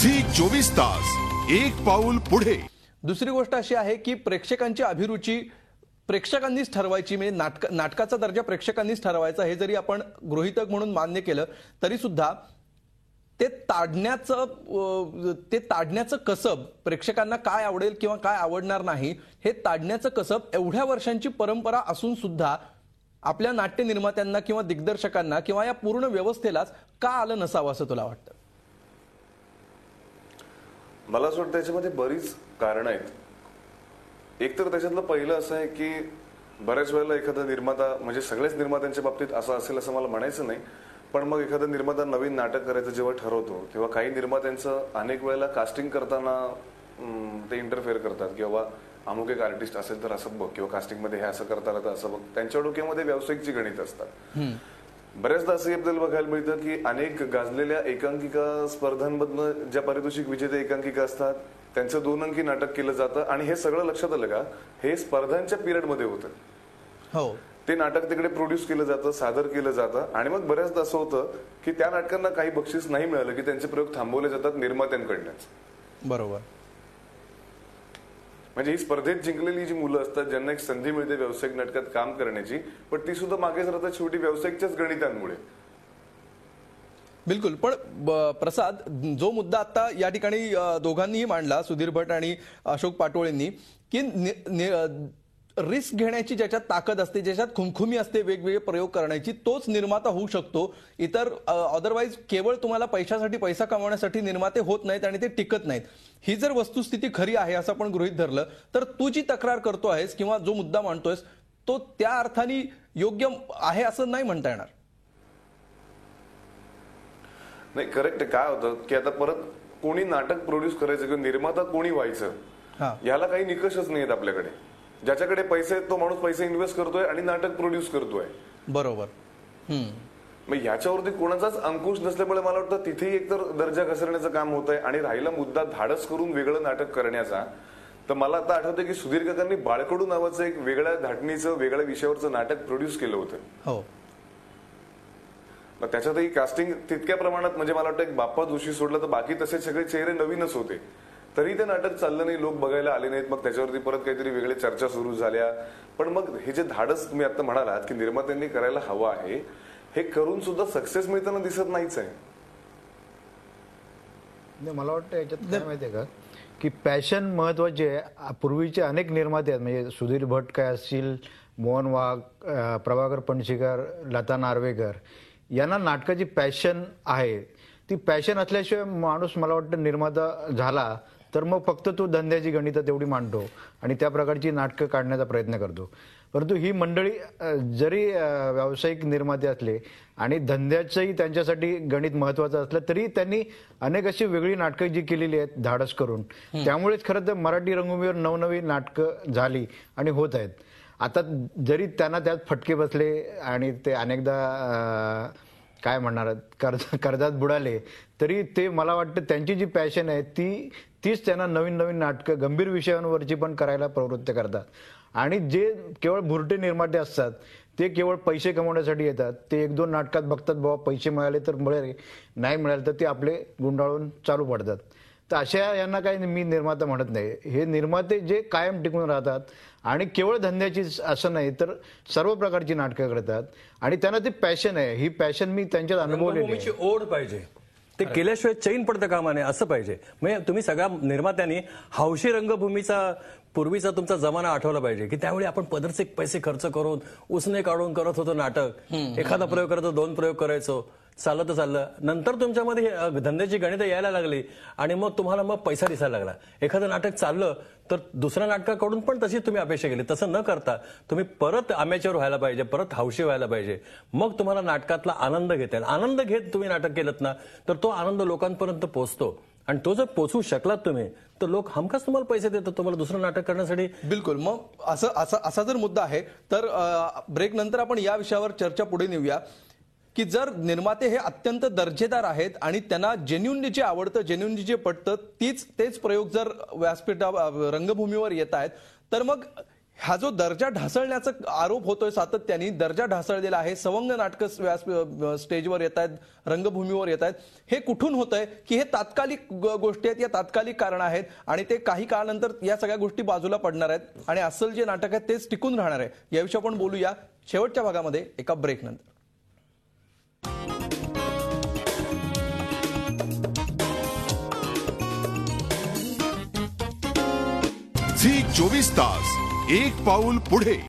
Zee 24 तास एक पाऊल पुढे। दुसरी गोष्ट अशी आहे की प्रेक्षकांची अभिरुची प्रेक्षकांनीच ठरवायची, म्हणजे नाटकाचा दर्जा प्रेक्षकांनीच ठरवायचा। हे जरी आपण गृहीतक म्हणून मान्य केलं तरी सुद्धा ते ताडण्याचं कसब, प्रेक्षकांना काय आवडेल किंवा काय आवडणार नाही हे ताडण्याचं कसब एवढ्या वर्षांची परंपरा असून सुद्धा आपल्या नाट्य निर्मात्यांना किंवा दिग्दर्शकांना किंवा या पूर्ण व्यवस्थेलाच का आलं नसावं असं तुला वाटतं? मला असं वाटतं त्याच्यामध्ये बरीच कारणं आहेत। एक तर त्याच्यातलं पहिलं असं आहे की बऱ्याच वेळेला एखादा निर्माता, म्हणजे सगळेच निर्मात्यांच्या बाबतीत असं असेल असं मला म्हणायचं नाही, पण मग एखादा निर्माता नवीन नाटक करायचं जेव्हा ठरवतो तेव्हा काही निर्मात्यांचं अनेक वेळेला कास्टिंग करताना ते इंटरफेअर करतात किंवा अमुक एक आर्टिस्ट असेल तर असं बघ, किंवा कास्टिंगमध्ये हे असं करता आलं तर असं बघ। त्यांच्या डोक्यामध्ये व्यावसायिकची गणित असतात। बऱ्याचदा असं आपल्याला बघायला मिळतं की अनेक गाजलेल्या एकांकिका स्पर्धांमधनं ज्या पारितोषिक विजेते एकांकिका असतात त्यांचं 2 अंकी नाटक केलं जातं आणि हे सगळं लक्षात आलं का, हे स्पर्धांच्या पिरियडमध्ये होतं। हो, ते नाटक तिकडे प्रोड्यूस केलं जातं, सादर केलं जातं आणि मग बऱ्याचदा असं होतं की त्या नाटकांना काही बक्षीस नाही मिळालं की त्यांचे प्रयोग थांबवले जातात निर्मात्यांकडनंच। बरोबर, म्हणजे ही स्पर्धेत जिंकलेली जी मुलं असतात ज्यांना एक संधी मिळते व्यावसायिक नाटकात काम करण्याची, पण ती सुद्धा मागेच राहतात शेवटी व्यावसायिकच्याच गणितांमुळे। बिलकुल, पण प्रसाद, जो मुद्दा आता या ठिकाणी दोघांनीही मांडला, सुधीर भट आणि अशोक पाटोळेंनी, की रिस्क घेण्याची ज्याच्यात ताकद असते, ज्याच्यात खुमखुमी असते वेगवेगळे प्रयोग करण्याची, तोच निर्माता होऊ शकतो। इतर अदरवाईज केवळ तुम्हाला पैशासाठी, पैसा कमवण्यासाठी निर्माते होत नाहीत आणि ते टिकत नाहीत। ही जर वस्तुस्थिती खरी आहे असं आपण गृहीत धरलं तर तू जी तक्रार करतो आहेस किंवा जो मुद्दा मांडतोयस तो त्या अर्थाने योग्य आहे असं नाही म्हणता येणार। नाही, करेक्ट आहे। काय होतं की आता परत कोणी नाटक प्रोड्यूस करायचं किंवा निर्माता कोणी व्हायचं याला काही निकषच नाही आहेत आपल्याकडे। ज्याच्याकडे पैसे आहेत तो माणूस पैसे इन्व्हेस्ट करतोय आणि नाटक प्रोड्यूस करतोय। बरोबर, मग ह्याच्यावरती कोणाचाच अंकुश नसल्यामुळे मला वाटतं तिथेही एकतर दर्जा घसरण्याचं काम होत आहे। आणि राहिला मुद्दा धाडस करून वेगळं नाटक करण्याचा, तर मला आता आठवतं की सुधीर काकांनी बाळकडू नावाचं एक वेगळ्या धाटणीचं, वेगळ्या विषयावरचं नाटक प्रोड्यूस केलं होतं। हो, मग त्याच्यातही कास्टिंग तितक्या प्रमाणात, म्हणजे मला वाटतं एक बाप्पा जोशी सोडलं तर बाकी तसे सगळे चेहरे नवीनच होते, तरी ते नाटक चाललं नाही, लोक बघायला आले नाहीत। मग त्याच्यावरती परत काहीतरी वेगळे चर्चा सुरू झाल्या। पण मग हे जे धाडस तुम्ही आता म्हणालात की निर्मात्यांनी करायला हवं आहे, हे करून सुद्धा सक्सेस मिळताना दिसत नाहीच आहे। मला वाटतं याच्यात काय माहितीये का की पॅशन महत्वाची आहे। पूर्वीचे अनेक निर्माते आहेत, म्हणजे सुधीर भट काय असतील, मोहन वाघ, प्रभाकर पणशीकर, लता नार्वेकर, यांना नाटकाची पॅशन आहे। ती पॅशन असल्याशिवाय माणूस, मला वाटतं, निर्माता झाला तर मग फक्त तो धंद्याची गणितं तेवढी मांडतो आणि त्या प्रकारची नाटकं काढण्याचा प्रयत्न करतो। परंतु ही मंडळी जरी व्यावसायिक निर्माते असले आणि धंद्याचंही त्यांच्यासाठी गणित महत्वाचं असलं तरी त्यांनी अनेक अशी वेगळी नाटकं जी केलेली आहेत धाडस करून, त्यामुळेच खरं तर मराठी रंगभूमीवर नवनवी नाटकं झाली आणि होत आहेत। आता जरी त्यांना त्यात फटके बसले आणि ते अनेकदा काय म्हणणार कर्जात बुडाले, तरी ते, मला वाटतं, त्यांची जी पॅशन आहे तीच त्यांना नवीन नवीन नाटकं गंभीर विषयांवरची पण करायला प्रवृत्त करतात। आणि जे केवळ भुरटे निर्माते असतात ते केवळ पैसे कमवण्यासाठी येतात, ते 1-2 नाटकात बघतात, बाबा पैसे मिळाले तर मिळाले, नाही मिळाले तर ते आपले गुंडाळून चालू पडतात। तर अशा यांना काही मी निर्माता म्हणत नाही। हे निर्माते जे कायम टिकून राहतात आणि केवळ धंद्याची असं नाही तर सर्व प्रकारची नाटकं करतात आणि त्यांना ते पॅशन आहे। ही पॅशन मी त्यांच्यात अनुभवलेली आहे। ओढ पाहिजे, ते केल्याशिवाय चैन पडतं कामा नये असं पाहिजे। म्हणजे तुम्ही सगळ्या निर्मात्यांनी हौशी रंगभूमीचा पूर्वीचा तुमचा जमाना आठवला पाहिजे की त्यावेळी आपण पदरचे पैसे खर्च करून उसने काढून करत होतो नाटक। एखादा प्रयोग करायचो, 2 प्रयोग करायचो, चाललं। नंतर तुमच्यामध्ये धंद्याची गणितं यायला लागली आणि मग तुम्हाला मग पैसा दिसायला लागला। एखादं नाटक चाललं तर दुसऱ्या नाटकाकडून पण तशीच तुम्ही अपेक्षा केली। तसं न करता तुम्ही परत अमेचर व्हायला पाहिजे, परत हौशी व्हायला पाहिजे, मग तुम्हाला नाटकातला आनंद घेता येईल। आनंद घेत तुम्ही नाटक केलं ना तर तो आनंद लोकांपर्यंत पोहोचतो आणि तो जर पोहोचू शकलात तुम्ही तर लोक हमखास तुम्हाला पैसे देतात तुम्हाला दुसरं नाटक करण्यासाठी। बिलकुल, मग असा जर मुद्दा आहे तर ब्रेक नंतर आपण या विषयावर चर्चा पुढे नेऊया की जर निर्माते हे अत्यंत दर्जेदार आहेत आणि त्यांना जेन्युइनली जे आवडतं, जेन्युइनली जे पटतं तेच प्रयोग जर व्यासपीठा रंगभूमीवर येत आहेत तर मग हा जो दर्जा ढासळण्याचा आरोप होतोय सातत्याने, दर्जा ढासळलेला आहे, सवंग नाटकं स्टेजवर येत आहेत, रंगभूमीवर येत आहेत, हे कुठून होतंय की हे तात्कालिक गोष्टी आहेत, या तात्कालिक कारण आहेत आणि ते काही काळानंतर या सगळ्या गोष्टी बाजूला पडणार आहेत आणि अस्सल जे नाटक आहे तेच टिकून राहणार आहे. याविषयी आपण बोलूया शेवटच्या भागामध्ये एका ब्रेक नंतर. झी 24 तास एक पाऊल पुढे.